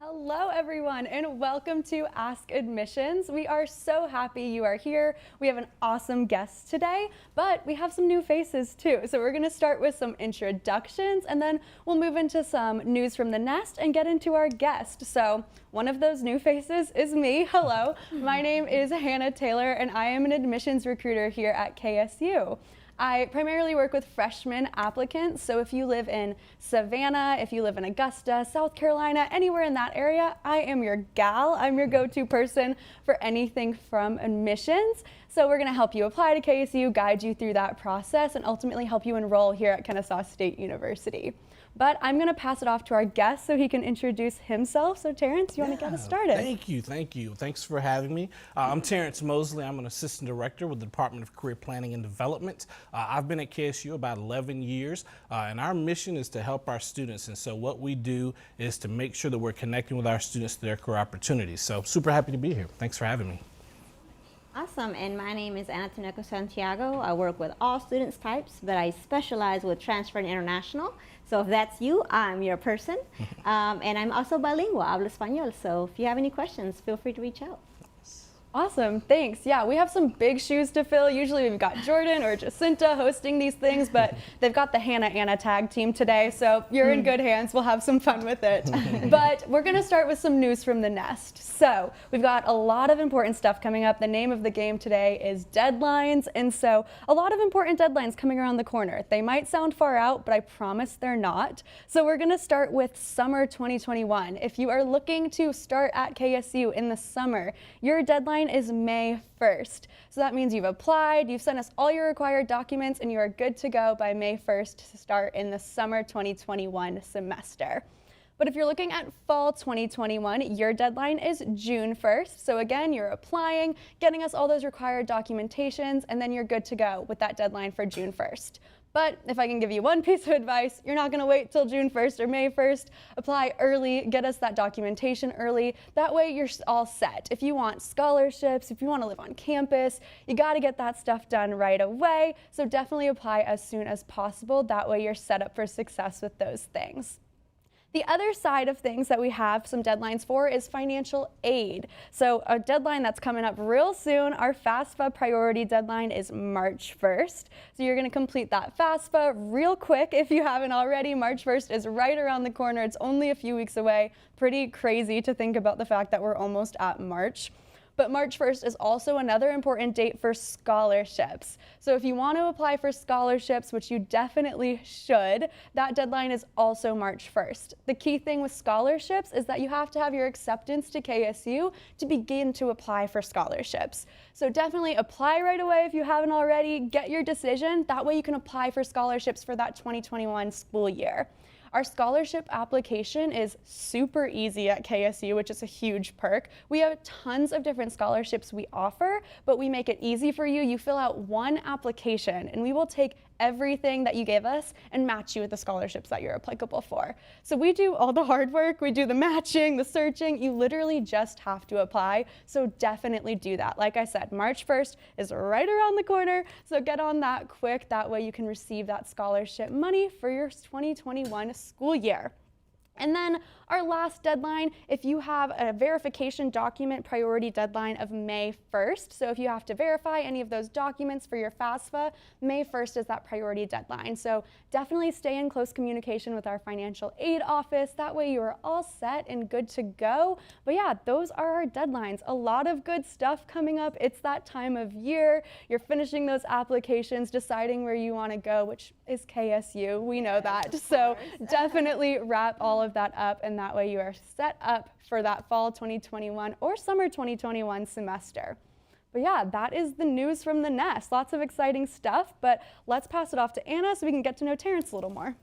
Hello everyone and welcome to Ask Admissions. We are so happy you are here. We have an awesome guest today, but we have some new faces too. So we're going to start with some introductions and then we'll move into some news from the nest and get into our guest. So one of those new faces is me. Hello, my name is Hannah Taylor and I am an admissions recruiter here at KSU. I primarily work with freshman applicants, so if you live in Savannah, if you live in Augusta, South Carolina, anywhere in that area, I am your gal. I'm your go-to person for anything from admissions. So we're gonna help you apply to KSU, guide you through that process, and ultimately help you enroll here at Kennesaw State University. But I'm gonna pass it off to our guest so he can introduce himself. So Terrence, you wanna get us started? Thank you. Thanks for having me. I'm Terrence Mosley. I'm an assistant director with the Department of Career Planning and Development. I've been at KSU about 11 years, and our mission is to help our students. And so what we do is to make sure that we're connecting with our students to their career opportunities. So super happy to be here. Thanks for having me. Awesome, and my name is Ana Teneco Santiago. I work with all students types, but I specialize with transfer and international. So if that's you, I'm your person. And I'm also bilingual, hablo español. So if you have any questions, feel free to reach out. Awesome, thanks. Yeah, we have some big shoes to fill. Usually we've got Jordan or Jacinta hosting these things, but they've got the Hannah-Anna tag team today, so you're in good hands. We'll have some fun with it. But we're gonna start with some news from the nest. So we've got a lot of important stuff coming up. The name of the game today is deadlines, and so a lot of important deadlines coming around the corner. They might sound far out, but I promise they're not. So we're gonna start with summer 2021. If you are looking to start at KSU in the summer, your deadline is May 1st. So that means you've applied, you've sent us all your required documents, and you are good to go by May 1st to start in the summer 2021 semester. But if you're looking at fall 2021, your deadline is June 1st. So again, you're applying, getting us all those required documentations, and then you're good to go with that deadline for June 1st. But if I can give you one piece of advice, you're not gonna wait till June 1st or May 1st. Apply early, get us that documentation early. That way you're all set. If you want scholarships, if you wanna live on campus, you gotta get that stuff done right away. So definitely apply as soon as possible. That way you're set up for success with those things. The other side of things that we have some deadlines for is financial aid. So a deadline that's coming up real soon, our FAFSA priority deadline is March 1st. So you're gonna complete that FAFSA real quick if you haven't already. March 1st is right around the corner. It's only a few weeks away. Pretty crazy to think about the fact that we're almost at March. But March 1st is also another important date for scholarships. So if you want to apply for scholarships, which you definitely should, that deadline is also March 1st. The key thing with scholarships is that you have to have your acceptance to KSU to begin to apply for scholarships. So definitely apply right away if you haven't already, get your decision. That way you can apply for scholarships for that 2021 school year. Our scholarship application is super easy at KSU, which is a huge perk. We have tons of different scholarships we offer, but we make it easy for you. You fill out one application and we will take everything that you gave us and match you with the scholarships that you're applicable for. So we do all the hard work, we do the matching, the searching. You literally just have to apply, so definitely do that. Like I said, March 1st is right around the corner, so get on that quick. That way you can receive that scholarship money for your 2021 school year. And then our last deadline, if you have a verification document priority deadline of May 1st. So if you have to verify any of those documents for your FAFSA, May 1st is that priority deadline. So definitely stay in close communication with our financial aid office. That way you are all set and good to go. But yeah, those are our deadlines. A lot of good stuff coming up. It's that time of year. You're finishing those applications, deciding where you want to go, which is KSU. We know that. So definitely wrap all of that up, and that way you are set up for that fall 2021 or summer 2021 semester. But yeah, that is the news from the nest. Lots of exciting stuff, but let's pass it off to Anna so we can get to know Terrence a little more.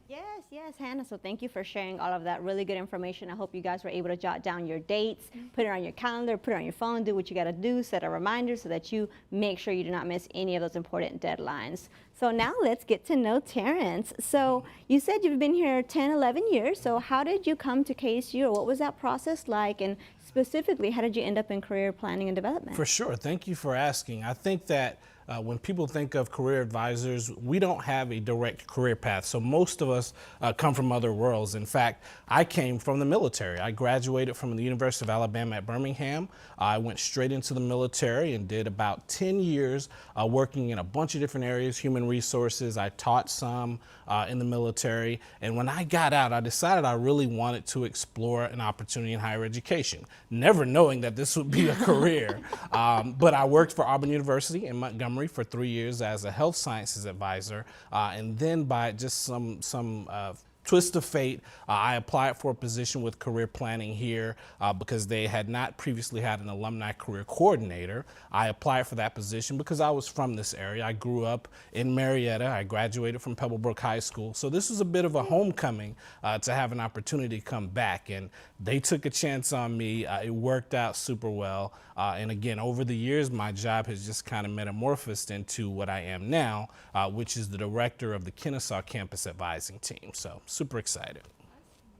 Yes, Hannah. So thank you for sharing all of that really good information. I hope you guys were able to jot down your dates, put it on your calendar, put it on your phone, do what you got to do, set a reminder so that you make sure you do not miss any of those important deadlines. So now let's get to know Terrence. So you said you've been here 10, 11 years. So how did you come to KSU, or what was that process like? And specifically, how did you end up in career planning and development? For sure. Thank you for asking. I think that when people think of career advisors, we don't have a direct career path. So most of us come from other worlds. In fact, I came from the military. I graduated from the University of Alabama at Birmingham. I went straight into the military and did about 10 years working in a bunch of different areas, human resources. I taught some in the military. And when I got out, I decided I really wanted to explore an opportunity in higher education, never knowing that this would be a career. But I worked for Auburn University in Montgomery for 3 years as a health sciences advisor. And then by just some twist of fate, I applied for a position with career planning here because they had not previously had an alumni career coordinator. I applied for that position because I was from this area. I grew up in Marietta. I graduated from Pebblebrook High School. So this was a bit of a homecoming to have an opportunity to come back. And they took a chance on me. It worked out super well. And again, over the years, my job has just kind of metamorphosed into what I am now, which is the director of the Kennesaw campus advising team. So super excited.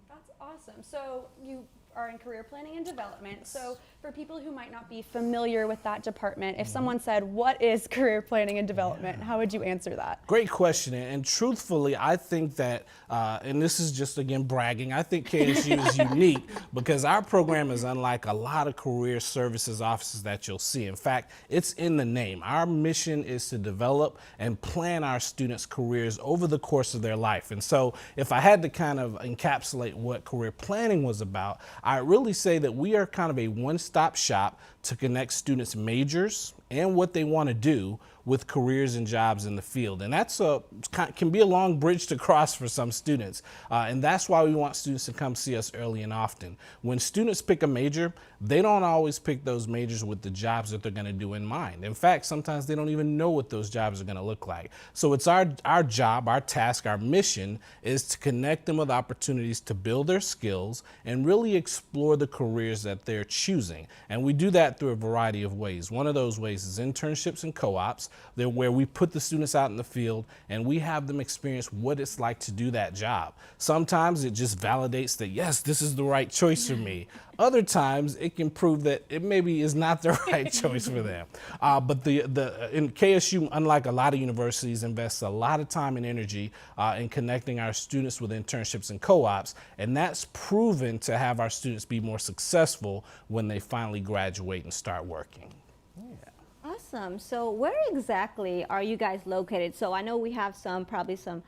That's awesome. So you are in career planning and development. So for people who might not be familiar with that department, if someone said, what is career planning and development, how would you answer that? Great question. And truthfully, I think that, and this is just, again, bragging, I think KSU is unique because our program is unlike a lot of career services offices that you'll see. In fact, it's in the name. Our mission is to develop and plan our students' careers over the course of their life. And so if I had to kind of encapsulate what career planning was about, I really say that we are kind of a one-stop shop to connect students' majors and what they want to do with careers and jobs in the field. And that's can be a long bridge to cross for some students. And that's why we want students to come see us early and often. When students pick a major, they don't always pick those majors with the jobs that they're going to do in mind. In fact, sometimes they don't even know what those jobs are going to look like. So it's our job, our task, our mission is to connect them with opportunities to build their skills and really explore the careers that they're choosing. And we do that through a variety of ways. One of those ways is internships and co-ops. They're where we put the students out in the field and we have them experience what it's like to do that job. Sometimes it just validates that, yes, this is the right choice for me. Other times it can prove that it maybe is not the right choice for them. But in KSU, unlike a lot of universities, invests a lot of time and energy in connecting our students with internships and co-ops, and that's proven to have our students be more successful when they finally graduate and start working. Awesome. So where exactly are you guys located? So I know we have probably some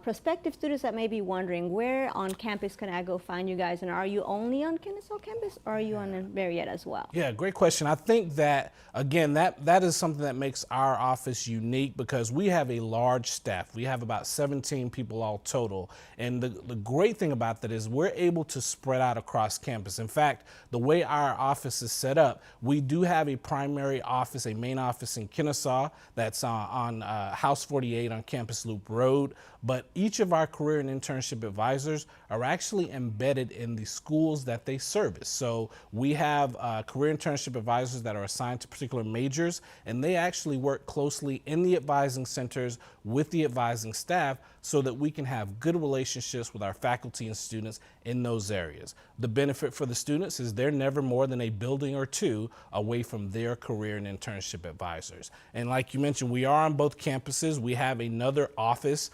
prospective students that may be wondering, where on campus can I go find you guys? And are you only on Kennesaw campus or are you on Marietta as well? Yeah, great question. I think that, again, that is something that makes our office unique because we have a large staff. We have about 17 people all total. And the great thing about that is we're able to spread out across campus. In fact, the way our office is set up, we do have a primary office, a main office in Kennesaw that's on House 48 on Campus Loop Road. But each of our career and internship advisors are actually embedded in the schools that they service. So we have career internship advisors that are assigned to particular majors, and they actually work closely in the advising centers with the advising staff so that we can have good relationships with our faculty and students in those areas. The benefit for the students is they're never more than a building or two away from their career and internship advisors. And like you mentioned, we are on both campuses. We have another office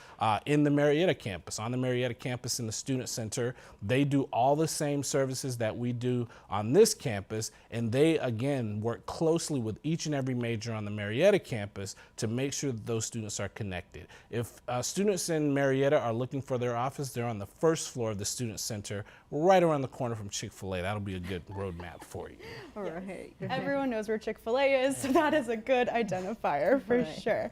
in the Marietta campus. On the Marietta campus in the Student Center, they do all the same services that we do on this campus, and they, again, work closely with each and every major on the Marietta campus to make sure that those students are connected. If students in Marietta are looking for their office, they're on the first floor of the Student Center, right around the corner from Chick-fil-A. That'll be a good roadmap for you. All right. Everyone knows where Chick-fil-A is, so that is a good identifier for sure.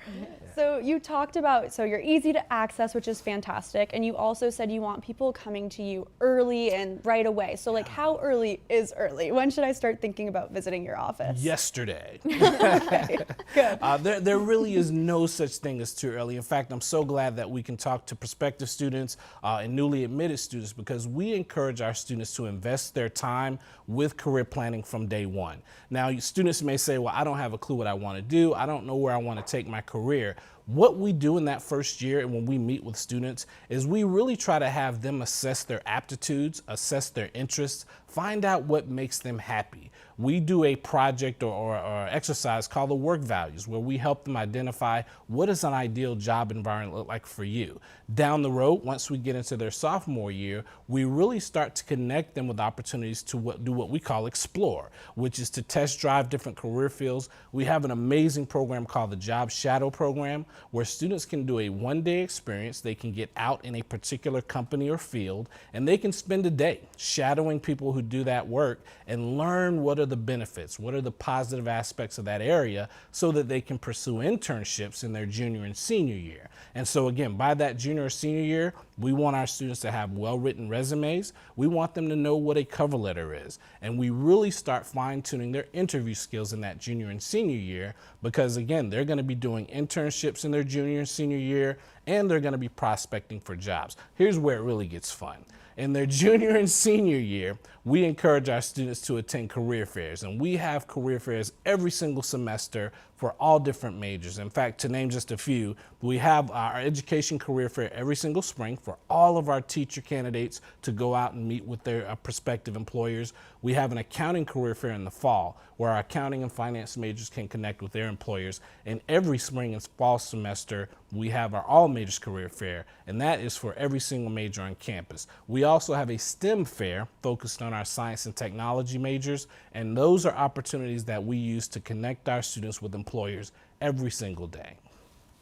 So you talked about, so you're easy to access, which is fantastic, and you also said you want people coming to you early and right away. So like, how early is early? When should I start thinking about visiting your office? Yesterday. Okay, good. There really is no such thing as too early. In fact, I'm so glad that we can talk to prospective students and newly admitted students because we encourage our students to invest their time with career planning from day one. Now, students may say, well, I don't have a clue what I want to do. I don't know where I want to take my career. What we do in that first year and when we meet with students is we really try to have them assess their aptitudes, assess their interests, find out what makes them happy. We do a project or exercise called the work values, where we help them identify what does an ideal job environment look like for you. Down the road, once we get into their sophomore year, we really start to connect them with opportunities to do what we call explore, which is to test drive different career fields. We have an amazing program called the Job Shadow Program, where students can do a one-day experience. They can get out in a particular company or field, and they can spend a day shadowing people who do that work and learn what are the benefits, what are the positive aspects of that area, so that they can pursue internships in their junior and senior year. And so again, by that junior or senior year, we want our students to have well-written resumes. We want them to know what a cover letter is. And we really start fine-tuning their interview skills in that junior and senior year, because again, they're going to be doing internships in their junior and senior year, and they're going to be prospecting for jobs. Here's where it really gets fun. In their junior and senior year, we encourage our students to attend career fairs, and we have career fairs every single semester for all different majors. In fact, to name just a few, we have our education career fair every single spring for all of our teacher candidates to go out and meet with their prospective employers. We have an accounting career fair in the fall, where our accounting and finance majors can connect with their employers. And every spring and fall semester, we have our all majors career fair, and that is for every single major on campus. We also have a STEM fair focused on our science and technology majors, and those are opportunities that we use to connect our students with employers every single day.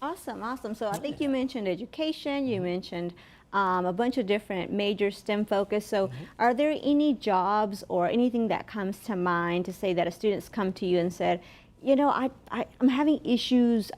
Awesome, awesome. So I think you mentioned education, you mentioned a bunch of different major STEM focus. So are there any jobs or anything that comes to mind to say that a student's come to you and said, you know, I'm having issues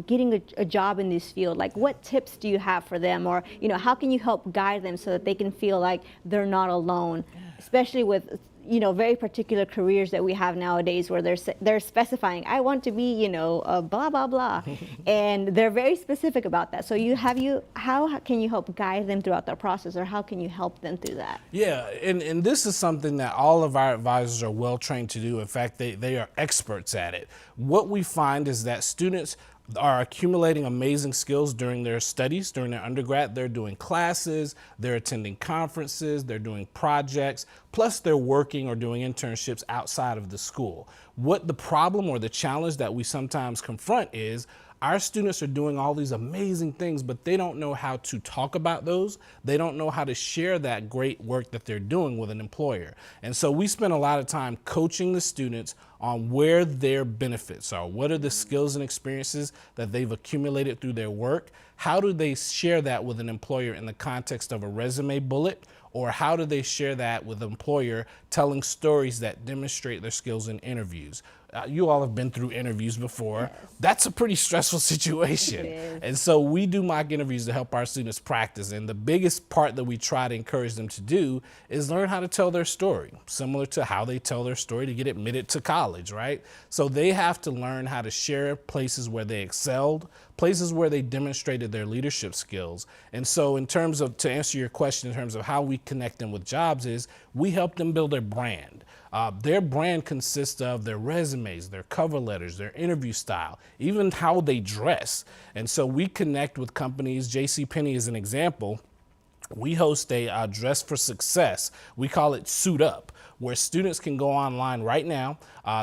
getting a job in this field? Like, what tips do you have for them? Or, you know, how can you help guide them so that they can feel like they're not alone, especially with, you know, very particular careers that we have nowadays where they're specifying, I want to be, you know, blah, blah, blah. And they're very specific about that. So how can you help guide them throughout that process, or how can you help them through that? Yeah, and this is something that all of our advisors are well trained to do. In fact, they are experts at it. What we find is that students are accumulating amazing skills during their studies, during their undergrad. They're doing classes, they're attending conferences, they're doing projects, plus they're working or doing internships outside of the school. What the problem or the challenge that we sometimes confront is our students are doing all these amazing things, but they don't know how to talk about those. They don't know how to share that great work that they're doing with an employer. And so we spend a lot of time coaching the students on where their benefits are. What are the skills and experiences that they've accumulated through their work? How do they share that with an employer in the context of a resume bullet? Or how do they share that with an employer telling stories that demonstrate their skills in interviews? You all have been through interviews before. Yes. That's a pretty stressful situation. And so we do mock interviews to help our students practice. And the biggest part that we try to encourage them to do is learn how to tell their story, similar to how they tell their story to get admitted to college, right? So they have to learn how to share places where they excelled, places where they demonstrated their leadership skills. And so in terms of, to answer your question, in terms of how we connect them with jobs, is we help them build their brand. Their brand consists of their resumes, their cover letters, their interview style, even how they dress. And so we connect with companies. JCPenney is an example. We host a Dress for Success. We call it Suit Up, where students can go online right now.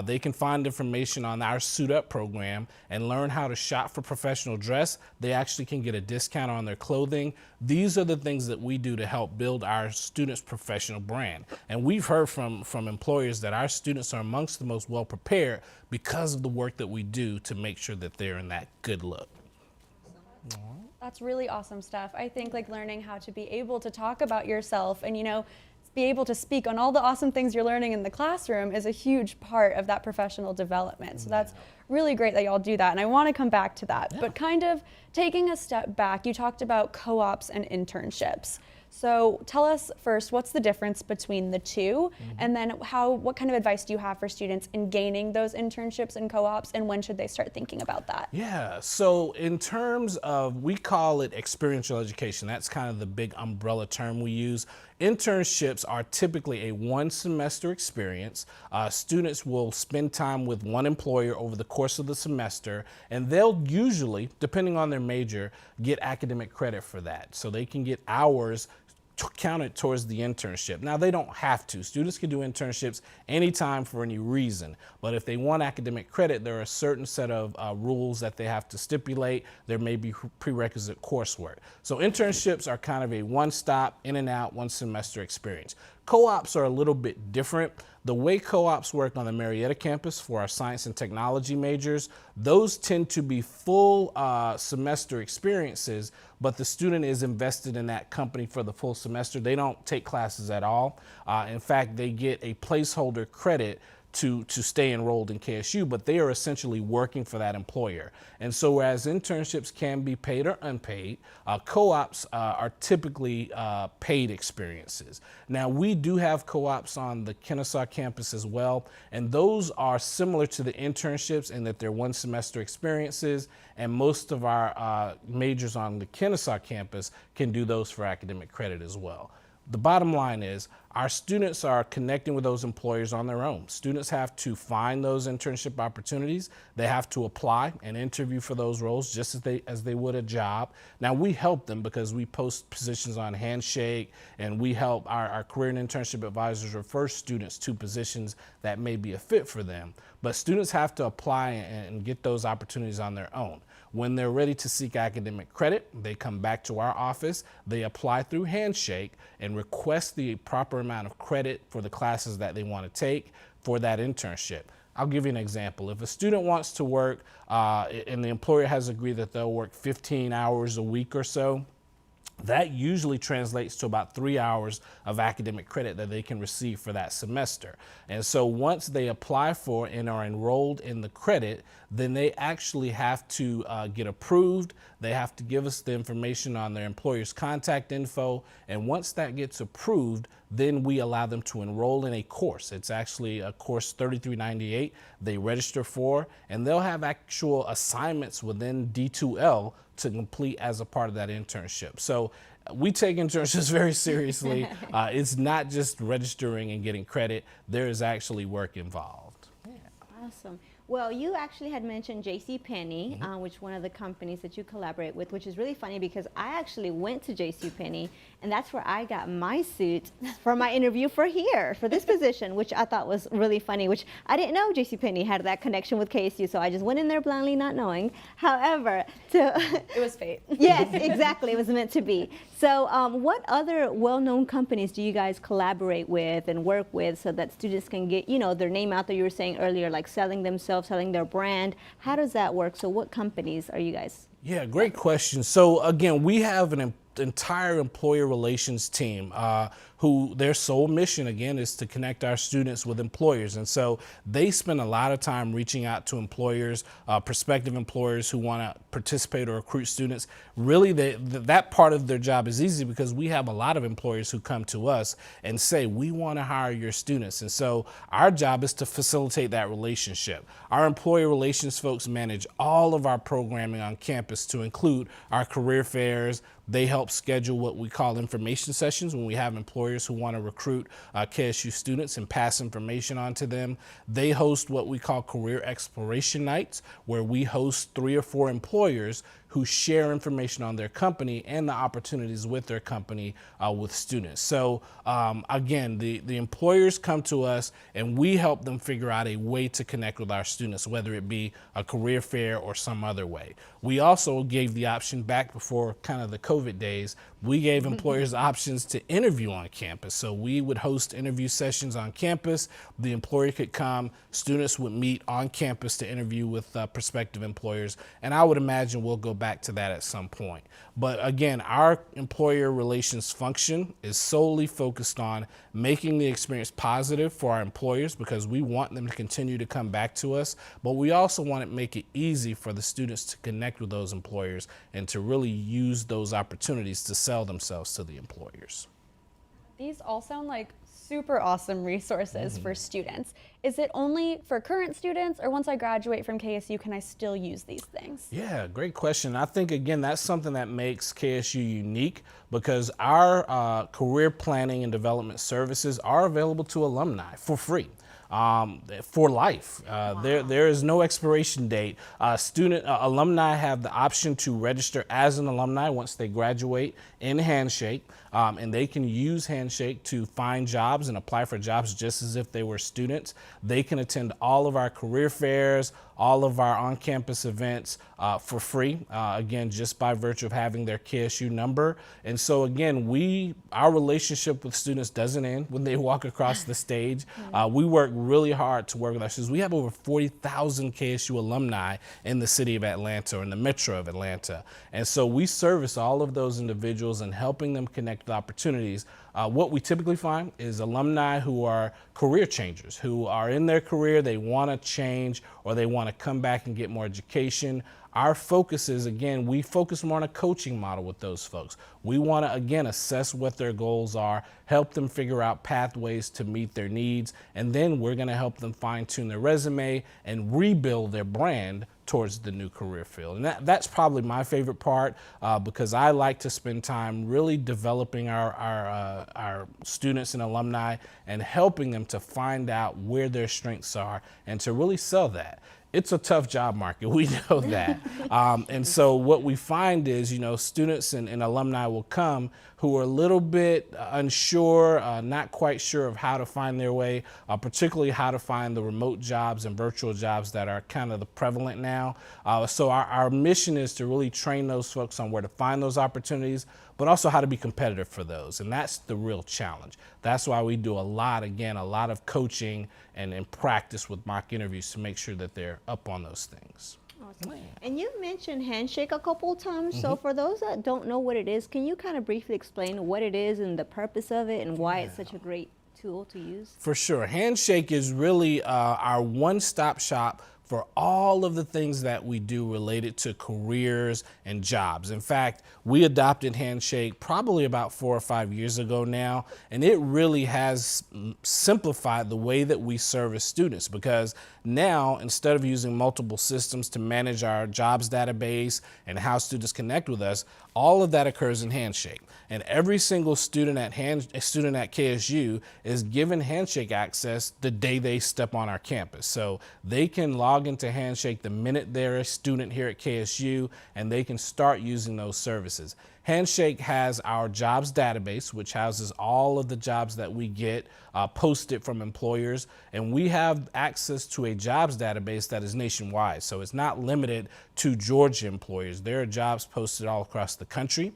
They can find information on our Suit Up program and learn how to shop for professional dress. They actually can get a discount on their clothing. These are the things that we do to help build our students' professional brand. And we've heard from employers that our students are amongst the most well prepared because of the work that we do to make sure that they're in that good look. That's really awesome stuff. I think like learning how to be able to talk about yourself and, you know, be able to speak on all the awesome things you're learning in the classroom is a huge part of that professional development. So that's really great that y'all do that. And I want to come back to that, but kind of taking a step back, you talked about co-ops and internships. So tell us first, what's the difference between the two? And then what kind of advice do you have for students in gaining those internships and co-ops, and when should they start thinking about that? Yeah, so in terms of, we call it experiential education. That's kind of the big umbrella term we use. Internships are typically a one-semester experience. Students will spend time with one employer over the course of the semester, and they'll usually, depending on their major, get academic credit for that. So they can get hours counted towards the internship. Now, they don't have to. Students can do internships anytime for any reason, but if they want academic credit, there are a certain set of rules that they have to stipulate. There may be prerequisite coursework. So internships are kind of a one-stop, in and out, one semester experience. Co-ops are a little bit different. The way co-ops work on the Marietta campus for our science and technology majors, those tend to be full semester experiences, but the student is invested in that company for the full semester. They don't take classes at all. In fact, they get a placeholder credit to stay enrolled in KSU, but they are essentially working for that employer. And so whereas internships can be paid or unpaid, co-ops are typically paid experiences. Now, we do have co-ops on the Kennesaw campus as well, and those are similar to the internships in that they're one semester experiences, and most of our majors on the Kennesaw campus can do those for academic credit as well. The bottom line is our students are connecting with those employers on their own. Students have to find those internship opportunities. They have to apply and interview for those roles just as they would a job. Now, we help them because we post positions on Handshake, and we help our career and internship advisors refer students to positions that may be a fit for them. But students have to apply and get those opportunities on their own. When they're ready to seek academic credit, they come back to our office, they apply through Handshake and request the proper amount of credit for the classes that they want to take for that internship. I'll give you an example. If a student wants to work and the employer has agreed that they'll work 15 hours a week or so, that usually translates to about 3 hours of academic credit that they can receive for that semester. And so once they apply for and are enrolled in the credit, then they actually have to get approved. They have to give us the information on their employer's contact info. And once that gets approved, then we allow them to enroll in a course. It's actually a course $33.98 they register for, and they'll have actual assignments within D2L to complete as a part of that internship. So we take internships very seriously. It's not just registering and getting credit. There is actually work involved. Yeah. Awesome. Well, you actually had mentioned JCPenney, which one of the companies that you collaborate with, which is really funny because I actually went to JCPenney, and that's where I got my suit for my interview for this position, which I thought was really funny, which I didn't know JCPenney had that connection with KSU, so I just went in there blindly not knowing. However, it was fate. Yes, exactly. It was meant to be. So what other well-known companies do you guys collaborate with and work with so that students can get, their name out there? You were saying earlier, like selling themselves, selling their brand. How does that work? So what companies are you guys? Yeah, great question. So again, we have an entire employer relations team who their sole mission, again, is to connect our students with employers. And so they spend a lot of time reaching out to employers, prospective employers who want to participate or recruit students. Really, that part of their job is easy because we have a lot of employers who come to us and say, we want to hire your students. And so our job is to facilitate that relationship. Our employer relations folks manage all of our programming on campus to include our career fairs. They help schedule what we call information sessions when we have employers who want to recruit KSU students and pass information on to them. They host what we call career exploration nights, where we host 3 or 4 employers who share information on their company and the opportunities with their company with students. So again, the employers come to us and we help them figure out a way to connect with our students, whether it be a career fair or some other way. We also gave the option back before kind of the COVID days. We gave employers options to interview on campus. So we would host interview sessions on campus. The employer could come, students would meet on campus to interview with prospective employers. And I would imagine we'll go back back to that at some point. But again, our employer relations function is solely focused on making the experience positive for our employers, because we want them to continue to come back to us, but we also want to make it easy for the students to connect with those employers and to really use those opportunities to sell themselves to the employers. These all sound like super awesome resources for students. Is it only for current students, or once I graduate from KSU, can I still use these things? Yeah, great question. I think, again, that's something that makes KSU unique, because our career planning and development services are available to alumni for free. For life. There is no expiration date. Alumni have the option to register as an alumni once they graduate in Handshake, and they can use Handshake to find jobs and apply for jobs just as if they were students. They can attend all of our career fairs, all of our on-campus events for free, again, just by virtue of having their KSU number. And so again, our relationship with students doesn't end when they walk across the stage. We work really hard to work with our students. We have over 40,000 KSU alumni in the city of Atlanta, or in the metro of Atlanta. And so we service all of those individuals and helping them connect with opportunities. What we typically find is alumni who are career changers, who are in their career, they want to change, or they want to come back and get more education. Our focus is, again, we focus more on a coaching model with those folks. We want to, again, assess what their goals are, help them figure out pathways to meet their needs, and then we're going to help them fine-tune their resume and rebuild their brand towards the new career field. And that's probably my favorite part, because I like to spend time really developing our students and alumni and helping them to find out where their strengths are and to really sell that. It's a tough job market, we know that. And so what we find is, students and alumni will come who are a little bit unsure, not quite sure of how to find their way, particularly how to find the remote jobs and virtual jobs that are kind of the prevalent now. So our mission is to really train those folks on where to find those opportunities, but also how to be competitive for those. And that's the real challenge. That's why we do a lot of coaching and practice with mock interviews to make sure that they're up on those things. Awesome. And you mentioned Handshake a couple of times. So for those that don't know what it is, can you kind of briefly explain what it is and the purpose of it and why it's such a great tool to use? For sure. Handshake is really our one-stop shop for all of the things that we do related to careers and jobs. In fact, we adopted Handshake probably about 4 or 5 years ago now, and it really has simplified the way that we service students, because now, instead of using multiple systems to manage our jobs database and how students connect with us, all of that occurs in Handshake. And every single student at KSU is given Handshake access the day they step on our campus. So they can log into Handshake the minute they're a student here at KSU, and they can start using those services. Handshake has our jobs database, which houses all of the jobs that we get posted from employers, and we have access to a jobs database that is nationwide. So it's not limited to Georgia employers. There are jobs posted all across the country.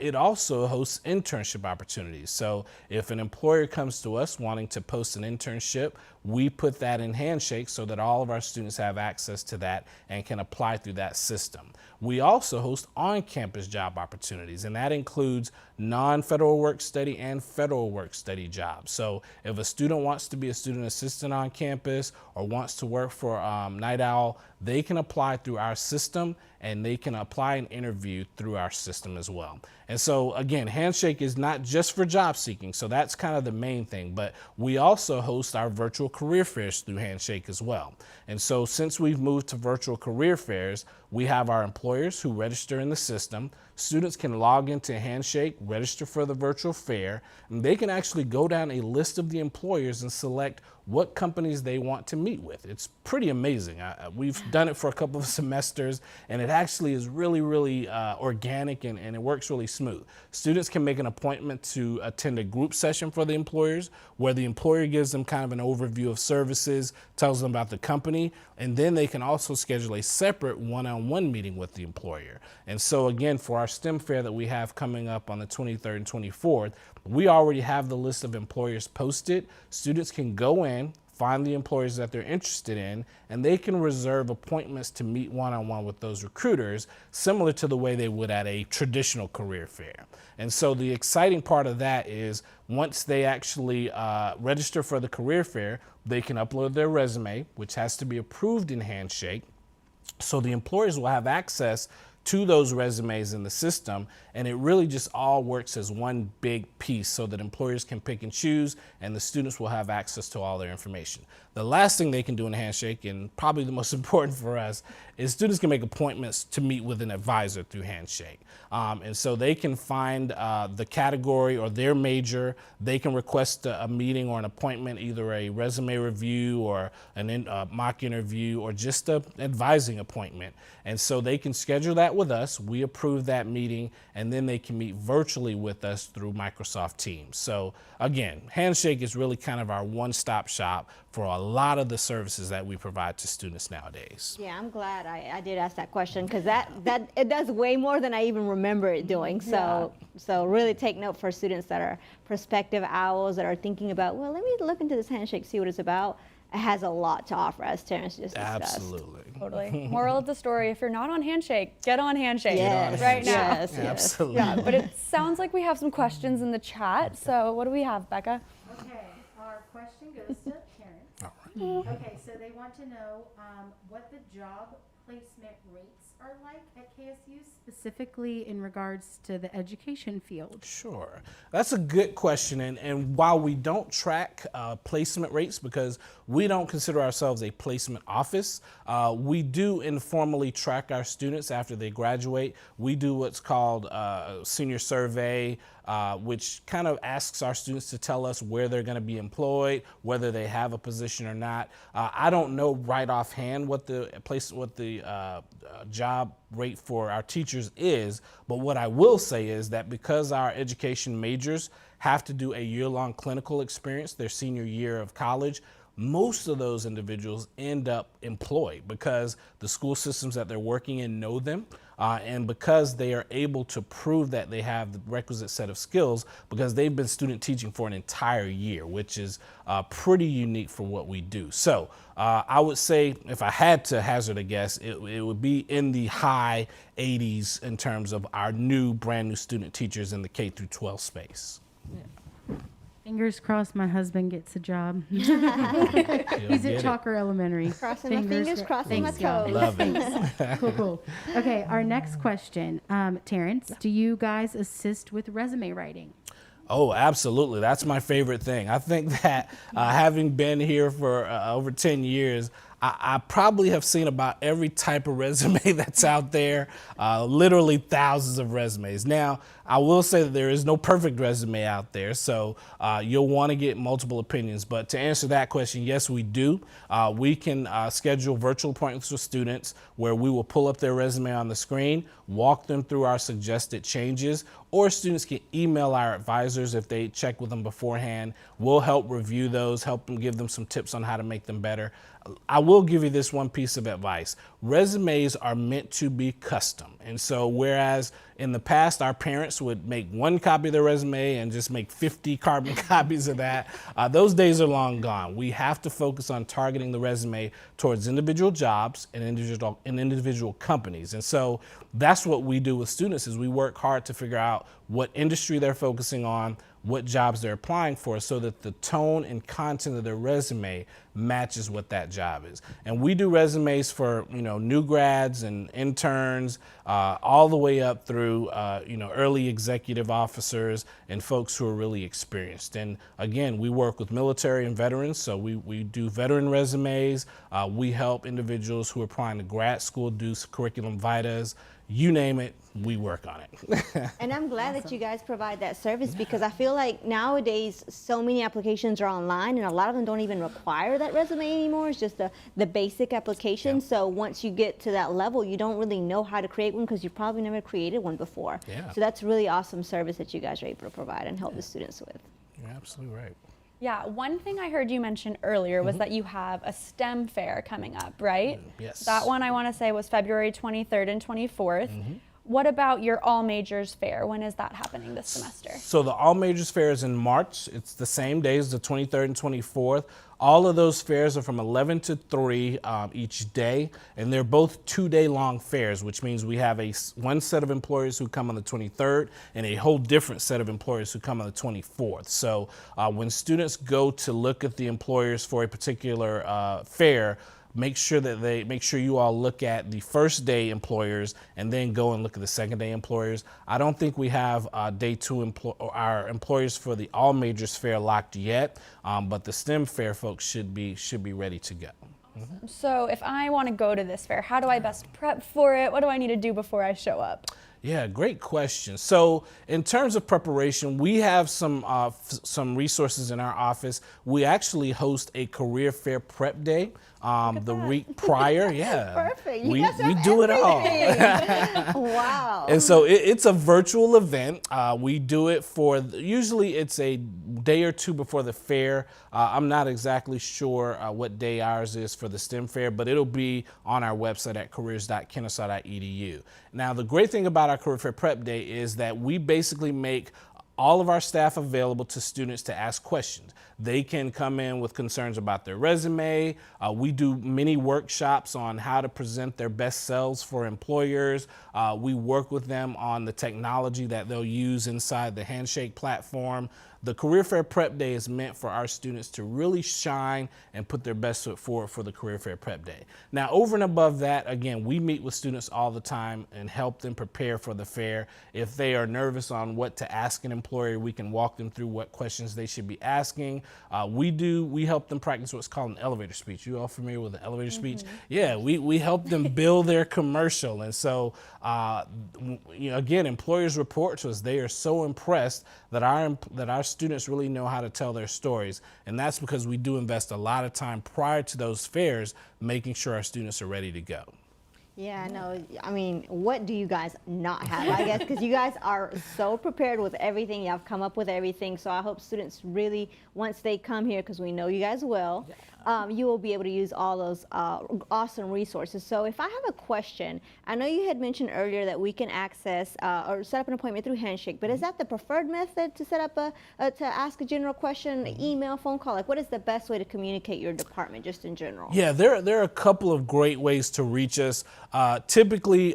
It also hosts internship opportunities. So if an employer comes to us wanting to post an internship, we put that in Handshake so that all of our students have access to that and can apply through that system. We also host on-campus job opportunities, and that includes non-federal work study and federal work study jobs. So if a student wants to be a student assistant on campus or wants to work for Night Owl, they can apply through our system, and they can apply and interview through our system as well. And so again, Handshake is not just for job seeking, so that's kind of the main thing, but we also host our virtual career fairs through Handshake as well. And so since we've moved to virtual career fairs, we have our employers who register in the system. Students can log into Handshake, register for the virtual fair, and they can actually go down a list of the employers and select what companies they want to meet with. It's pretty amazing. We've done it for a couple of semesters, and it actually is really, really organic, and it works really smooth. Students can make an appointment to attend a group session for the employers, where the employer gives them kind of an overview of services, tells them about the company, and then they can also schedule a separate one-on-one meeting with the employer. And so again, for our STEM fair that we have coming up on the 23rd and 24th, we already have the list of employers posted. Students can go in, find the employers that they're interested in, and they can reserve appointments to meet one-on-one with those recruiters, similar to the way they would at a traditional career fair. And so the exciting part of that is once they actually register for the career fair, they can upload their resume, which has to be approved in Handshake. So the employers will have access to those resumes in the system, and it really just all works as one big piece so that employers can pick and choose, and the students will have access to all their information. The last thing they can do in Handshake, and probably the most important for us, is students can make appointments to meet with an advisor through Handshake. And so they can find the category or their major. They can request a meeting or an appointment, either a resume review or a mock interview or just an advising appointment. And so they can schedule that with us. We approve that meeting, and then they can meet virtually with us through Microsoft Teams. So again, Handshake is really kind of our one-stop shop for a lot of the services that we provide to students nowadays. Yeah, I'm glad I did ask that question, because that it does way more than I even remember it doing. So so really take note for students that are prospective owls that are thinking about, well, let me look into this Handshake, see what it's about. It has a lot to offer, as Terrence just discussed. Absolutely. Totally. Moral of the story, if you're not on Handshake, get on Handshake Yes, right now. yes, yes. Absolutely. Yeah, but it sounds like we have some questions in the chat. So what do we have, Becca? Okay, our question goes to Terrence. All right. Okay, so they want to know what the job placement rates are like at KSU, specifically in regards to the education field. Sure. That's a good question. And while we don't track placement rates because we don't consider ourselves a placement office, we do informally track our students after they graduate. We do what's called a senior survey, which kind of asks our students to tell us where they're going to be employed, whether they have a position or not. I don't know right offhand what the job rate for our teachers is, but what I will say is that because our education majors have to do a year-long clinical experience their senior year of college, most of those individuals end up employed because the school systems that they're working in know them, and because they are able to prove that they have the requisite set of skills because they've been student teaching for an entire year, which is pretty unique for what we do. So I would say, if I had to hazard a guess, it would be in the high 80s in terms of our brand new student teachers in the K through 12 space. Fingers crossed my husband gets a job. He's at Chalker Elementary. Crossing my fingers, crossing my Thanks, y'all. toes. Love it. Cool. Okay, our next question. Terrence, do you guys assist with resume writing? Oh, absolutely. That's my favorite thing. I think that having been here for over 10 years, I probably have seen about every type of resume that's out there, literally thousands of resumes. Now, I will say that there is no perfect resume out there, so you'll want to get multiple opinions. But to answer that question, yes, we do. We can schedule virtual appointments with students where we will pull up their resume on the screen, walk them through our suggested changes, or students can email our advisors if they check with them beforehand. We'll help review those, help them, give them some tips on how to make them better. I will give you this one piece of advice. Resumes are meant to be custom. And so whereas in the past our parents would make one copy of their resume and just make 50 carbon copies of that, those days are long gone. We have to focus on targeting the resume towards individual jobs and individual companies. And so that's what we do with students is we work hard to figure out what industry they're focusing on, what jobs they're applying for so that the tone and content of their resume matches what that job is. And we do resumes for, new grads and interns, all the way up through, early executive officers and folks who are really experienced. And again, we work with military and veterans, so we do veteran resumes. We help individuals who are applying to grad school do curriculum vitas. You name it, we work on it. And I'm glad that you guys provide that service because I feel like nowadays so many applications are online and a lot of them don't even require that resume anymore. It's just the basic application. Yeah. So once you get to that level, you don't really know how to create one because you probably never created one before. Yeah. So that's really awesome service that you guys are able to provide and help the students with. You're absolutely right. Yeah, one thing I heard you mention earlier was that you have a STEM fair coming up, right? Yes. That one I want to say was February 23rd and 24th. What about your all majors fair? When is that happening this semester? So the All Majors Fair is in March. It's the same days, the 23rd and 24th. All of those fairs are from 11 to 3 each day, and they're both 2-day long fairs, which means we have one set of employers who come on the 23rd and a whole different set of employers who come on the 24th. So when students go to look at the employers for a particular fair, make sure you all look at the first day employers and then go and look at the second day employers. I don't think we have day 2 our employers for the All Majors Fair locked yet, but the STEM Fair folks should be ready to go. So if I want to go to this fair, how do I best prep for it? What do I need to do before I show up? Yeah, great question. So in terms of preparation, we have some resources in our office. We actually host a career fair prep day the week prior. Yeah, Perfect. We do it all. Wow. And so it's a virtual event. We do it for, usually it's a day or two before the fair. I'm not exactly sure what day ours is for the STEM fair, but it'll be on our website at careers.kennesaw.edu. Now, the great thing about our Career Fair Prep Day is that we basically make all of our staff available to students to ask questions. They can come in with concerns about their resume. We do many workshops on how to present their best selves for employers. We work with them on the technology that they'll use inside the Handshake platform. The Career Fair Prep Day is meant for our students to really shine and put their best foot forward for the Career Fair Prep Day. Now, over and above that, again, we meet with students all the time and help them prepare for the fair. If they are nervous on what to ask an employer, we can walk them through what questions they should be asking. We help them practice what's called an elevator speech. You all familiar with the elevator speech? Yeah, we help them build their commercial. And so, again, employers report to us, they are so impressed that our students really know how to tell their stories. And that's because we do invest a lot of time prior to those fairs, making sure our students are ready to go. Yeah, no, I mean, what do you guys not have? I guess because you guys are so prepared with everything. You have come up with everything. So I hope students really, once they come here, because we know you guys will, you will be able to use all those awesome resources. So if I have a question, I know you had mentioned earlier that we can access or set up an appointment through Handshake, but is that the preferred method to set up to ask a general question, email, phone call? Like, what is the best way to communicate your department just in general? Yeah, there are a couple of great ways to reach us. Typically,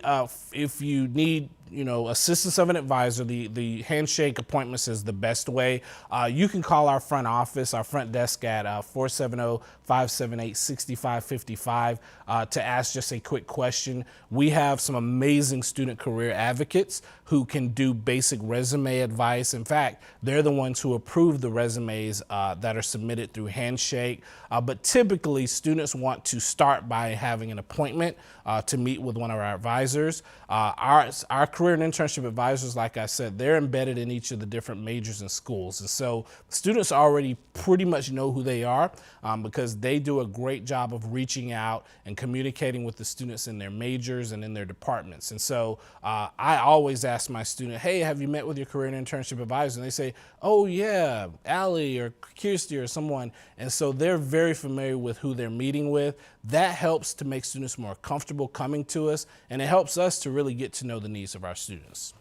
if you need assistance of an advisor, the Handshake appointments is the best way. You can call our front office, our front desk at 470-578-6555 to ask just a quick question. We have some amazing student career advocates who can do basic resume advice. In fact, they're the ones who approve the resumes that are submitted through Handshake. But typically, students want to start by having an appointment to meet with one of our advisors. Our career and internship advisors, like I said, they're embedded in each of the different majors and schools. And so students already pretty much know who they are because they do a great job of reaching out and communicating with the students in their majors and in their departments. And so I always ask my student, hey, have you met with your career and internship advisor? And they say, oh yeah, Allie or Kirsty or someone. And so they're very familiar with who they're meeting with. That helps to make students more comfortable coming to us, and it helps us to really get to know the needs of our students.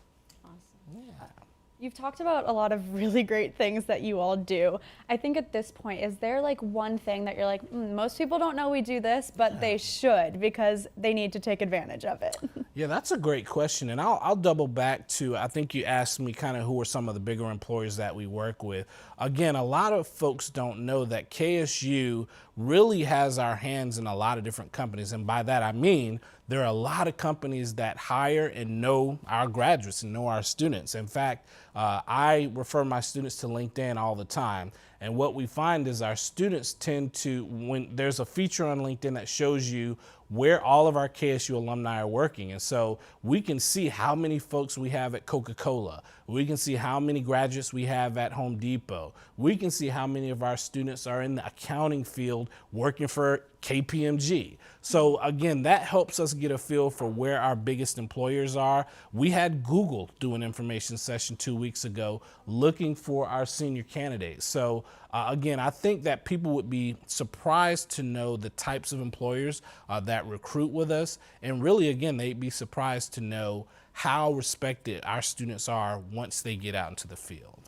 You've talked about a lot of really great things that you all do. I think at this point, is there like one thing that you're like, most people don't know we do this, but they should because they need to take advantage of it? Yeah, that's a great question. And I'll double back to, I think you asked me kind of who are some of the bigger employers that we work with. Again, a lot of folks don't know that KSU really has our hands in a lot of different companies. And by that, I mean, there are a lot of companies that hire and know our graduates and know our students. In fact, I refer my students to LinkedIn all the time. And what we find is our students tend to, when there's a feature on LinkedIn that shows you where all of our KSU alumni are working. And so we can see how many folks we have at Coca-Cola. We can see how many graduates we have at Home Depot. We can see how many of our students are in the accounting field working for KPMG. So again, that helps us get a feel for where our biggest employers are. We had Google do an information session 2 weeks ago looking for our senior candidates. So again, I think that people would be surprised to know the types of employers that recruit with us. And really, again, they'd be surprised to know how respected our students are once they get out into the field.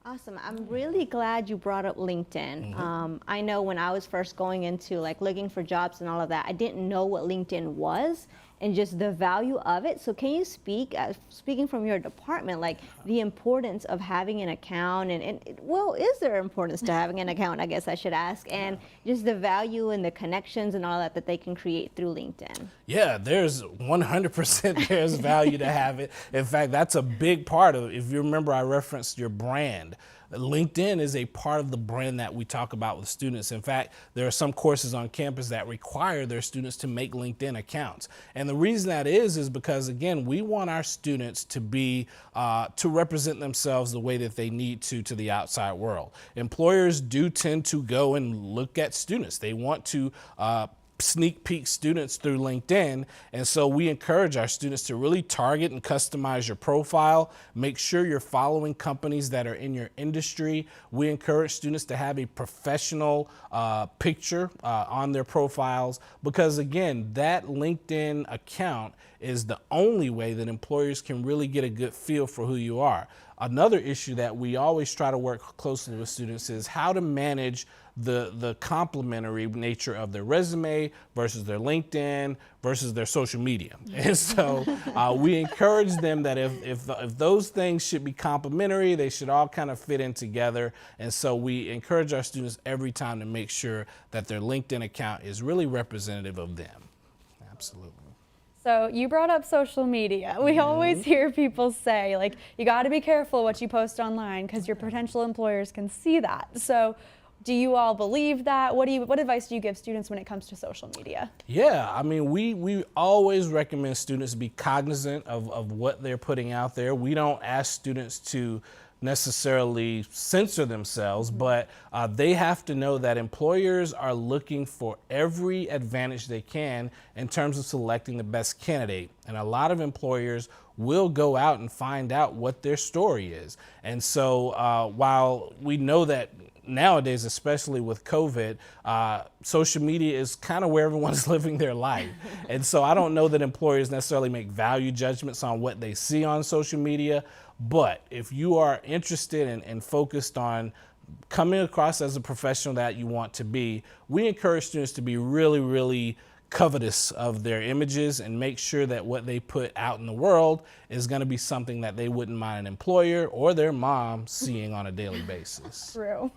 Awesome. I'm really glad you brought up LinkedIn. I know when I was first going into like looking for jobs and all of that, I didn't know what LinkedIn was and just the value of it. So can you speak, speaking from your department, like the importance of having an account and well, is there importance to having an account, I guess I should ask, and just the value and the connections and all that they can create through LinkedIn? Yeah, there's 100% there's value to have it. In fact, that's a big part of it. If you remember, I referenced your brand. LinkedIn is a part of the brand that we talk about with students. In fact, there are some courses on campus that require their students to make LinkedIn accounts. And the reason that is because, again, we want our students to be, to represent themselves the way that they need to the outside world. Employers do tend to go and look at students. They want to sneak peek students through LinkedIn. And so we encourage our students to really target and customize your profile. Make sure you're following companies that are in your industry. We encourage students to have a professional picture on their profiles because, again, that LinkedIn account is the only way that employers can really get a good feel for who you are. Another issue that we always try to work closely with students is how to manage the complementary nature of their resume versus their LinkedIn versus their social media. And so we encourage them that if those things should be complementary, they should all kind of fit in together. And so we encourage our students every time to make sure that their LinkedIn account is really representative of them. Absolutely. So you brought up social media. We always hear people say, like, you got to be careful what you post online because your potential employers can see that. So do you all believe that? What advice do you give students when it comes to social media? Yeah, I mean, we always recommend students be cognizant of what they're putting out there. We don't ask students to necessarily censor themselves, but they have to know that employers are looking for every advantage they can in terms of selecting the best candidate. And a lot of employers will go out and find out what their story is. And so while we know that nowadays, especially with COVID, social media is kind of where everyone's living their life. And so I don't know that employers necessarily make value judgments on what they see on social media. But if you are interested and focused on coming across as a professional that you want to be, we encourage students to be really, really covetous of their images and make sure that what they put out in the world is going to be something that they wouldn't mind an employer or their mom seeing on a daily basis. True.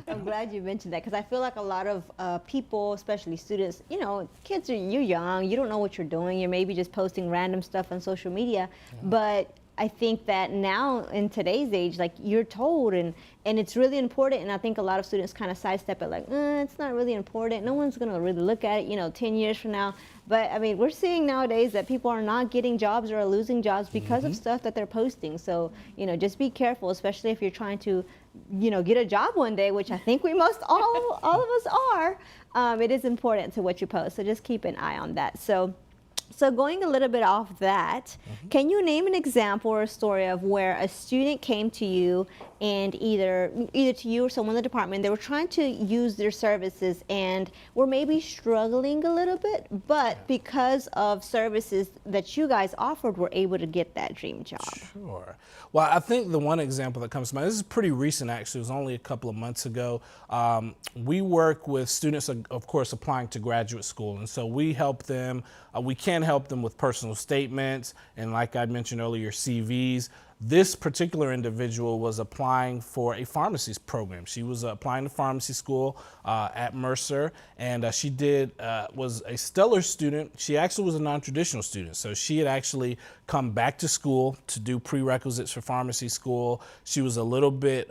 I'm glad you mentioned that because I feel like a lot of people, especially students, you know, kids you're young, you don't know what you're doing, you're maybe just posting random stuff on social media, but I think that now in today's age, like you're told and it's really important. And I think a lot of students kind of sidestep it like, it's not really important. No one's going to really look at it, you know, 10 years from now. But I mean, we're seeing nowadays that people are not getting jobs or are losing jobs because of stuff that they're posting. So, you know, just be careful, especially if you're trying to, you know, get a job one day, which I think we most all of us are. It is important to what you post. So just keep an eye on that. So going a little bit off that, can you name an example or a story of where a student came to you and either to you or someone in the department, they were trying to use their services and were maybe struggling a little bit, but because of services that you guys offered, were able to get that dream job? Sure. Well, I think the one example that comes to mind, this is pretty recent actually, it was only a couple of months ago. We work with students, of course, applying to graduate school. And so we help them, we can help them with personal statements and, like I mentioned earlier, CVs. This particular individual was applying for a pharmacy program. She was applying to pharmacy school at Mercer, and she was a stellar student. She actually was a non-traditional student, so she had actually come back to school to do prerequisites for pharmacy school. She was a little bit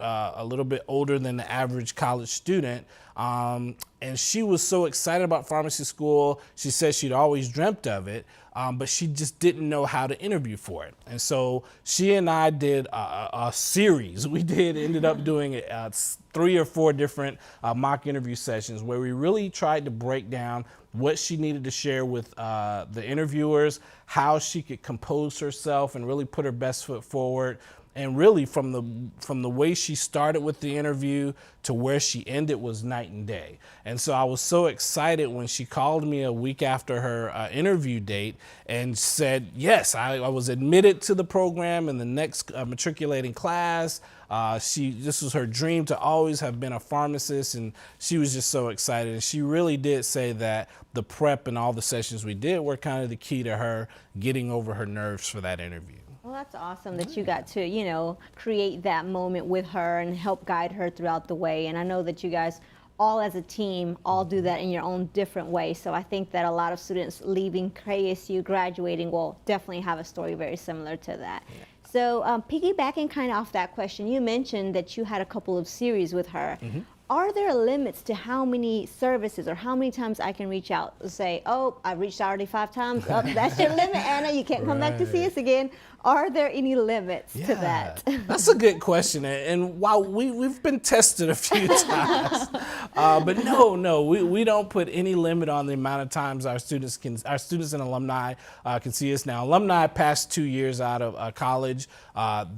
older than the average college student. And she was so excited about pharmacy school. She said she'd always dreamt of it, but she just didn't know how to interview for it. And so she and I did a series. We ended up doing 3 or 4 different mock interview sessions where we really tried to break down what she needed to share with the interviewers, how she could compose herself and really put her best foot forward. And really from the way she started with the interview to where she ended was night and day. And so I was so excited when she called me a week after her interview date and said, yes, I was admitted to the program in the next matriculating class. This was her dream to always have been a pharmacist, and she was just so excited. And she really did say that the prep and all the sessions we did were kind of the key to her getting over her nerves for that interview. Well, that's awesome that you got to, you know, create that moment with her and help guide her throughout the way. And I know that you guys all as a team all do that in your own different way. So I think that a lot of students leaving KSU, graduating, will definitely have a story very similar to that. Yeah. So piggybacking kind of off that question, you mentioned that you had a couple of series with her. Mm-hmm. Are there limits to how many services or how many times I can reach out and say, oh, I've reached out already 5 times. Oh, that's your limit, Anna. You can't come back to see us again. Are there any limits to that? That's a good question. And while we've been tested a few times, but no, we don't put any limit on the amount of times our students and alumni can see us. Now, alumni past 2 years out of college,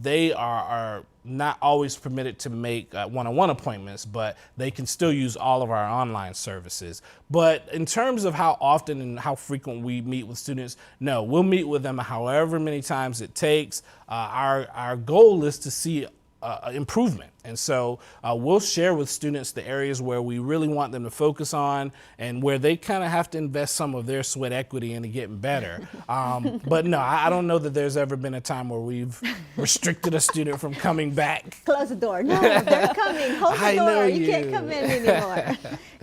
they are not always permitted to make one-on-one appointments, but they can still use all of our online services. But in terms of how often and how frequent we meet with students, no, we'll meet with them however many times it takes. Our goal is to see improvement. And so we'll share with students the areas where we really want them to focus on and where they kind of have to invest some of their sweat equity into getting better. But no, I don't know that there's ever been a time where we've restricted a student from coming back. Close the door. No, they're coming. Hold the door. You can't come in anymore.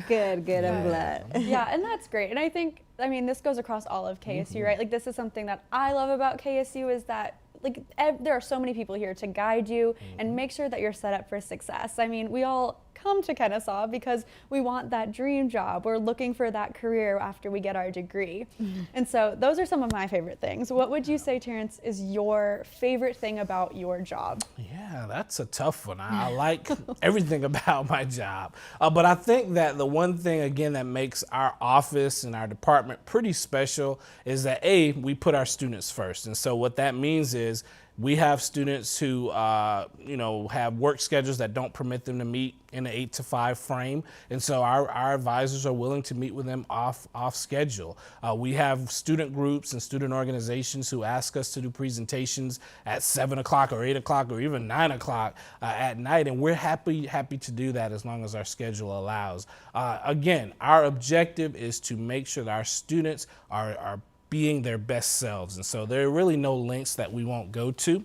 Good, I'm glad. Yeah, and that's great. And I think, this goes across all of KSU, right? Like, this is something that I love about KSU is that there are so many people here to guide you and make sure that you're set up for success. We all come to Kennesaw because we want that dream job. We're looking for that career after we get our degree. And so those are some of my favorite things. What would you say, Terrence, is your favorite thing about your job? Yeah, that's a tough one. I like everything about my job. But I think that the one thing, again, that makes our office and our department pretty special is that, we put our students first. And so what that means is we have students who, have work schedules that don't permit them to meet in an 8 to 5 frame. And so our advisors are willing to meet with them off schedule. We have student groups and student organizations who ask us to do presentations at 7 o'clock or 8 o'clock or even 9 o'clock at night. And we're happy to do that as long as our schedule allows. Again, our objective is to make sure that our students are being their best selves. And so there are really no lengths that we won't go to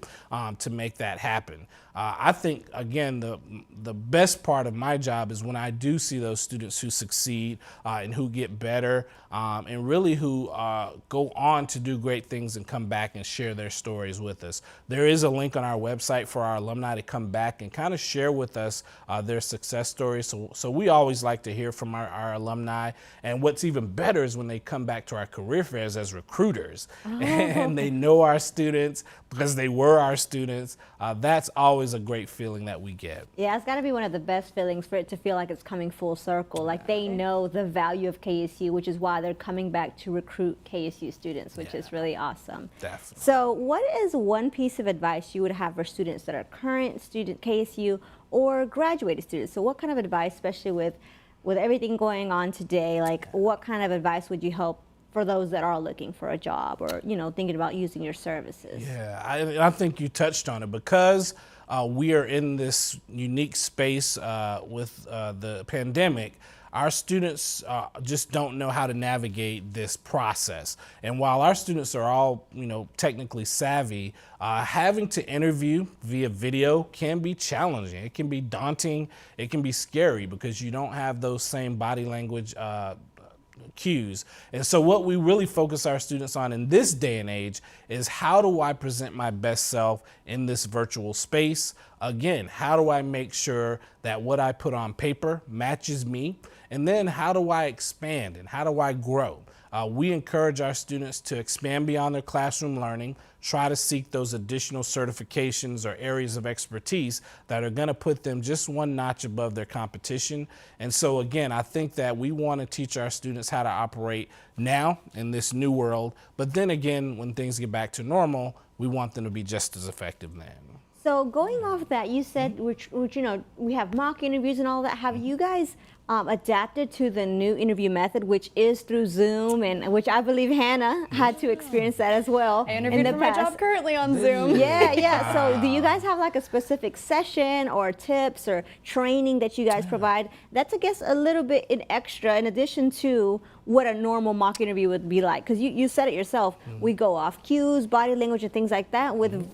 make that happen. I think, again, the best part of my job is when I do see those students who succeed and who get better and really who go on to do great things and come back and share their stories with us. There is a link on our website for our alumni to come back and kind of share with us their success stories. So we always like to hear from our alumni. And what's even better is when they come back to our career fairs as recruiters and they know our students because they were our students. That's always a great feeling that we get. Yeah, it's got to be one of the best feelings for it to feel like it's coming full circle. Like they know the value of KSU, which is why they're coming back to recruit KSU students, which is really awesome. Definitely. So what is one piece of advice you would have for students that are current student KSU or graduated students? So what kind of advice, especially with everything going on today, like what kind of advice would you help for those that are looking for a job or, thinking about using your services? Yeah, I think you touched on it because we are in this unique space with the pandemic. Our students just don't know how to navigate this process. And while our students are all, technically savvy, having to interview via video can be challenging. It can be daunting. It can be scary because you don't have those same body language cues. And so what we really focus our students on in this day and age is how do I present my best self in this virtual space? Again, how do I make sure that what I put on paper matches me? And then how do I expand and how do I grow? We encourage our students to expand beyond their classroom learning, try to seek those additional certifications or areas of expertise that are going to put them just one notch above their competition. And so again, I think that we want to teach our students how to operate now in this new world, but then again, when things get back to normal, we want them to be just as effective then. So going off that, you said, which we have mock interviews and all that. Have you guys adapted to the new interview method, which is through Zoom, and which I believe Hannah had to experience that as well? I interviewed for my job currently on Zoom. Yeah. So do you guys have like a specific session or tips or training that you guys provide? That's, I guess, a little bit in extra in addition to what a normal mock interview would be like. Because you said it yourself, we go off cues, body language, and things like that. With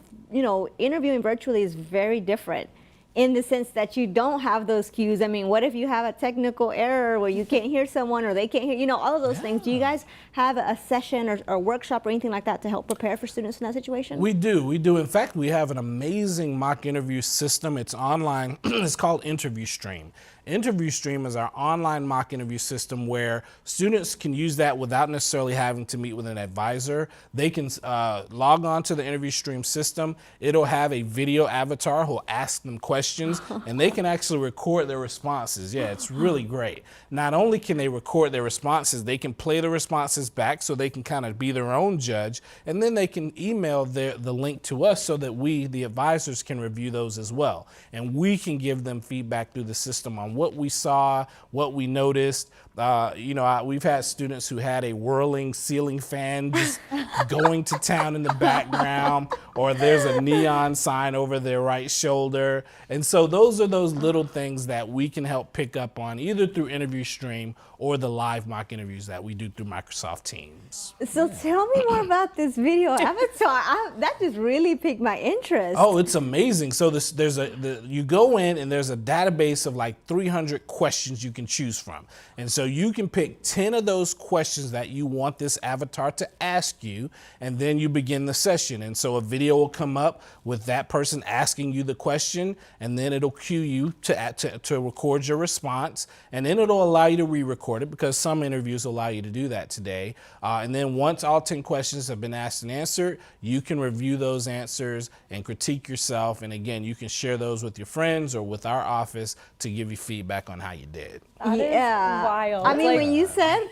interviewing virtually is very different in the sense that you don't have those cues. I mean, what if you have a technical error where you can't hear someone or they can't hear, all of those things. Do you guys have a session or workshop or anything like that to help prepare for students in that situation? We do. In fact, we have an amazing mock interview system. It's online. It's called Interview Stream. Interview Stream is our online mock interview system where students can use that without necessarily having to meet with an advisor. They can log on to the Interview Stream system. It'll have a video avatar who'll ask them questions, and they can actually record their responses. Yeah, it's really great. Not only can they record their responses, they can play the responses back so they can kind of be their own judge, and then they can email the link to us so that we, the advisors, can review those as well. And we can give them feedback through the system on what we saw, what we noticed. We've had students who had a whirling ceiling fan just going to town in the background, or there's a neon sign over their right shoulder. And so those are those little things that we can help pick up on either through Interview Stream or the live mock interviews that we do through Microsoft Teams. So tell me more about this video avatar. That just really piqued my interest. Oh, it's amazing. So you go in and there's a database of like 300 questions you can choose from. And so you can pick 10 of those questions that you want this avatar to ask you, and then you begin the session. And so a video will come up with that person asking you the question, and then it'll cue you to record your response, and then it'll allow you to re-record it because some interviews allow you to do that today. And then once all 10 questions have been asked and answered, you can review those answers and critique yourself. And again, you can share those with your friends or with our office to give you feedback on how you did. That is wild. I mean, when you said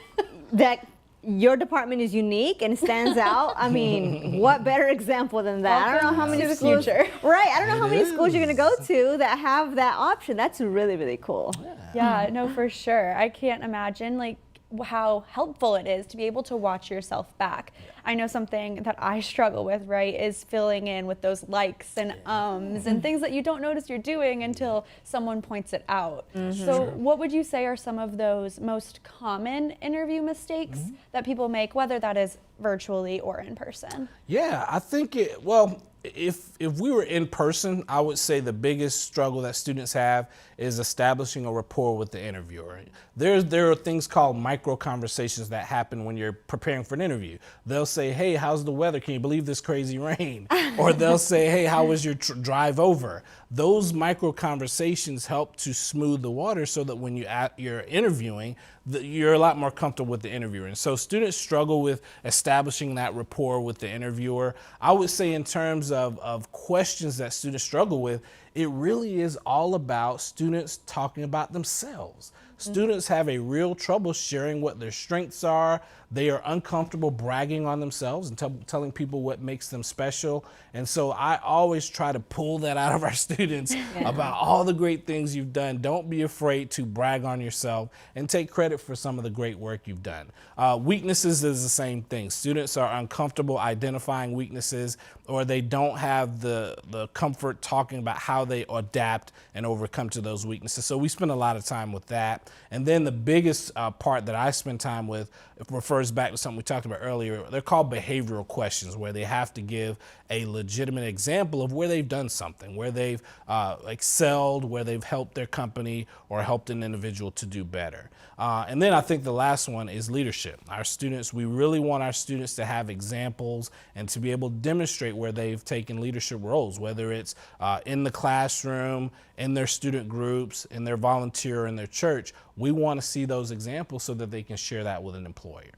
that your department is unique and stands out, I mean, what better example than that? I don't know how many schools. Right. I don't know how many schools you're going to go to that have that option. That's really, really cool. Yeah, no, for sure. I can't imagine how helpful it is to be able to watch yourself back. I know something that I struggle with, right, is filling in with those likes and and things that you don't notice you're doing until someone points it out. So what would you say are some of those most common interview mistakes that people make, whether that is virtually or in person? Yeah, I think if we were in person, I would say the biggest struggle that students have is establishing a rapport with the interviewer. There are things called micro conversations that happen when you're preparing for an interview. They'll say, hey, how's the weather? Can you believe this crazy rain? Or they'll say, hey, how was your drive over? Those micro conversations help to smooth the water so that when you're interviewing, you're a lot more comfortable with the interviewer. And so students struggle with establishing that rapport with the interviewer. I would say in terms of questions that students struggle with, it really is all about students talking about themselves. Students have a real trouble sharing what their strengths are. They are uncomfortable bragging on themselves and telling people what makes them special. And so I always try to pull that out of our students about all the great things you've done. Don't be afraid to brag on yourself and take credit for some of the great work you've done. Weaknesses is the same thing. Students are uncomfortable identifying weaknesses, or they don't have the comfort talking about how they adapt and overcome to those weaknesses. So we spend a lot of time with that. And then the biggest part that I spend time with refers back to something we talked about earlier. They're called behavioral questions, where they have to give a legitimate example of where they've done something, where they've excelled, where they've helped their company or helped an individual to do better. And then I think the last one is leadership. We really want our students to have examples and to be able to demonstrate where they've taken leadership roles, whether it's in the classroom, in their student groups, in their volunteer, in their church. We want to see those examples so that they can share that with an employer.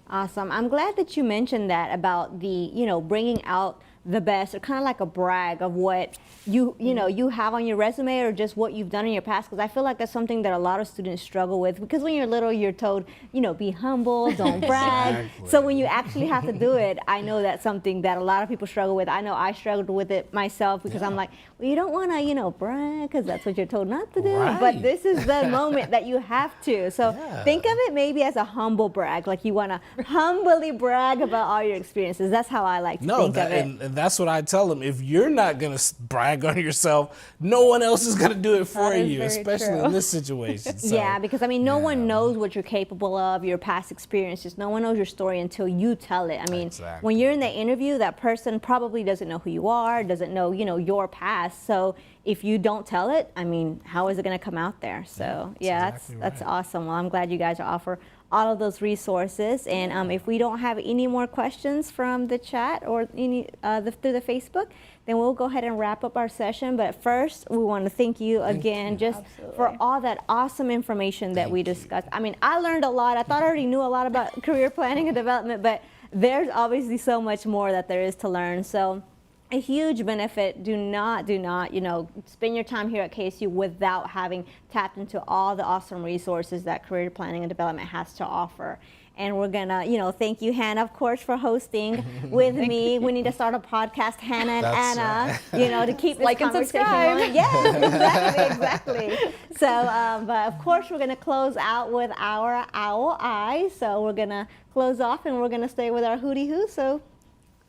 Awesome. I'm glad that you mentioned that about the, bringing out the best, or kind of like a brag of what you know you have on your resume, or just what you've done in your past, because I feel like that's something that a lot of students struggle with, because when you're little you're told, you know, be humble, don't brag. Exactly. So when you actually have to do it, I know that's something that a lot of people struggle with. I know I struggled with it myself, because I'm like, well, you don't want to, you know, brag, because that's what you're told not to do. Right. But this is the moment that you have to. So think of it maybe as a humble brag, like you want to humbly brag about all your experiences. That's how I like to think of it. And that's what I tell them. If you're not going to brag on yourself, no one else is going to do it for That is you, very especially true. in this situation. So, Yeah, because I mean, no one knows what you're capable of, your past experiences. No one knows your story until you tell it. I mean, Exactly. when you're in the interview, that person probably doesn't know who you are, doesn't know, you know, your past. So if you don't tell it, I mean, how is it going to come out there? So yeah, exactly that's right. awesome. Well, I'm glad you guys offer all of those resources. And if we don't have any more questions from the chat or any through the Facebook, then we'll go ahead and wrap up our session. But first, we want to thank you again just for all that awesome information that we discussed. I mean, I learned a lot. I thought I already knew a lot about career planning and development, but there's obviously so much more that there is to learn. So a huge benefit. Do not, you know, spend your time here at KSU without having tapped into all the awesome resources that career planning and development has to offer. And we're gonna, you know, thank you, Hannah, of course, for hosting with me. We need to start a podcast, Hannah and That's Anna, you know, to keep this Like and conversation subscribe. going. Yes, exactly. So, but of course, we're gonna close out with our owl eye. So we're gonna close off, and we're gonna stay with our Hooty Hoo. So,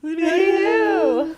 Hooty Hoo.